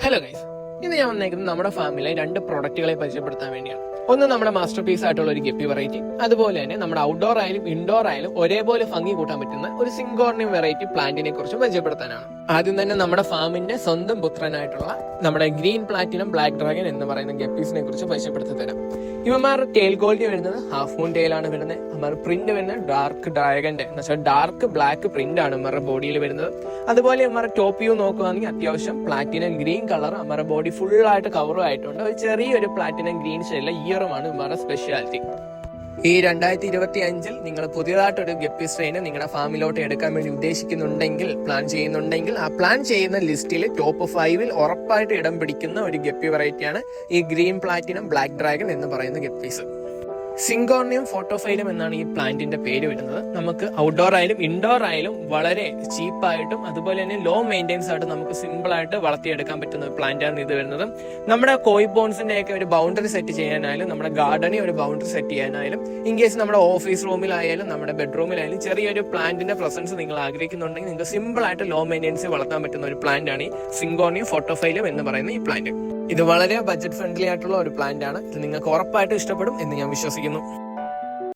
Hello guys, ഇന്ന് ഞാൻ വന്നേക്കുന്നത് നമ്മുടെ ഫാമിലെ രണ്ട് പ്രൊഡക്റ്റുകളെ പരിചയപ്പെടുത്താൻ വേണ്ടിയാണ്. ഒന്ന് നമ്മുടെ മാസ്റ്റർ പീസ് ആയിട്ടുള്ള ഒരു ഗപ്പി വെറൈറ്റി, അതുപോലെ തന്നെ നമ്മുടെ ഔട്ട്ഡോർ ആയാലും ഇൻഡോർ ആയാലും ഒരേപോലെ ഭംഗി കൂട്ടാൻ പറ്റുന്ന ഒരു സിങ്കോർണിയം വെറൈറ്റി പ്ലാന്റിനെ കുറിച്ച് പരിചയപ്പെടുത്താനാണ്. ആദ്യം തന്നെ നമ്മുടെ ഫാമിന്റെ സ്വന്തം പുത്രനായിട്ടുള്ള നമ്മുടെ ഗ്രീൻ പ്ലാറ്റിനം ബ്ലാക്ക് ഡ്രാഗൺ എന്ന് പറയുന്ന ഗപ്പീസിനെ കുറിച്ച് പരിചയപ്പെടുത്തി തരാം. ഇവന്മാരുടെ ടെയിൽ ക്വാളിറ്റി വരുന്നത് ഹാഫ് മൂൺ ടെയിലാണ് വരുന്നത്. ഇവന്മാർ പ്രിന്റ് വരുന്നത് ഡാർക്ക് ഡ്രാഗന്റെ എന്ന് വെച്ചാൽ ഡാർക്ക് ബ്ലാക്ക് പ്രിന്റ് ആണ് ഇവരുടെ ബോഡിയിൽ വരുന്നത്. അതുപോലെ ഇവന്മാരുടെ ടോപ്പ് വ്യൂ നോക്കുകയാണെങ്കിൽ അത്യാവശ്യം പ്ലാറ്റിനം ഗ്രീൻ കളർ ഇവരുടെ ബോഡി ഫുൾ ആയിട്ട് കവർ ആയിട്ടുണ്ട്. ഒരു ചെറിയൊരു പ്ലാറ്റിനം ഗ്രീൻ ഷെയ്ഡിലെ ഇയറുമാണ് ഇവരുടെ സ്പെഷ്യാലിറ്റി. ഈ 2025 നിങ്ങൾ പുതിയതായിട്ടൊരു ഗപ്പി സ്ട്രെയിന് നിങ്ങളുടെ ഫാമിലോട്ട് എടുക്കാൻ വേണ്ടി ഉദ്ദേശിക്കുന്നുണ്ടെങ്കിൽ, പ്ലാൻ ചെയ്യുന്നുണ്ടെങ്കിൽ, ആ പ്ലാൻ ചെയ്യുന്ന ലിസ്റ്റിൽ ടോപ്പ് 5 ഉറപ്പായിട്ട് ഇടം പിടിക്കുന്ന ഒരു ഗപ്പി വെറൈറ്റിയാണ് ഈ ഗ്രീൻ പ്ലാറ്റിനം ബ്ലാക്ക് ഡ്രാഗൺ എന്ന് പറയുന്ന ഗപ്പീസ്. സിങ്കോർണിയം ഫോട്ടോഫൈലം എന്നാണ് ഈ പ്ലാന്റിന്റെ പേര് വരുന്നത്. നമുക്ക് ഔട്ട്ഡോർ ആയാലും ഇൻഡോർ ആയാലും വളരെ ചീപ്പായിട്ടും അതുപോലെ തന്നെ ലോ മെയിൻറ്റെയിൻസ് ആയിട്ട് നമുക്ക് സിമ്പിൾ ആയിട്ട് വളർത്തിയെടുക്കാൻ പറ്റുന്ന ഒരു പ്ലാന്റ് ആണ് ഇത് വരുന്നത്. നമ്മുടെ കോയി ബോൺസിന്റെ ഒക്കെ ഒരു ബൗണ്ടറി സെറ്റ് ചെയ്യാനായാലും, നമ്മുടെ ഗാർഡനിൽ ഒരു ബൗണ്ടറി സെറ്റ് ചെയ്യാനായാലും, ഇൻ കേസ് നമ്മുടെ ഓഫീസ് റൂമിലായാലും നമ്മുടെ ബെഡ്റൂമിലായാലും ചെറിയൊരു പ്ലാന്റിന്റെ പ്രസൻസ് നിങ്ങൾ ആഗ്രഹിക്കുന്നുണ്ടെങ്കിൽ നിങ്ങൾക്ക് സിമ്പിൾ ആയിട്ട് ലോ മെയിൻറ്റെയിൻസ് വളർത്താൻ പറ്റുന്ന ഒരു പ്ലാന്റ് ആണ് ഈ സിങ്കോർണിയം ഫോട്ടോഫൈലം എന്ന് പറയുന്ന ഈ പ്ലാന്റ്. ഇത് വളരെ ബഡ്ജറ്റ് ഫ്രണ്ട്ലി ആയിട്ടുള്ള ഒരു പ്ലാന്റ് ആണ്. ഇത് നിങ്ങൾക്ക് ഉറപ്പായിട്ടും ഇഷ്ടപ്പെടും എന്ന് ഞാൻ വിശ്വസിക്കുന്നു.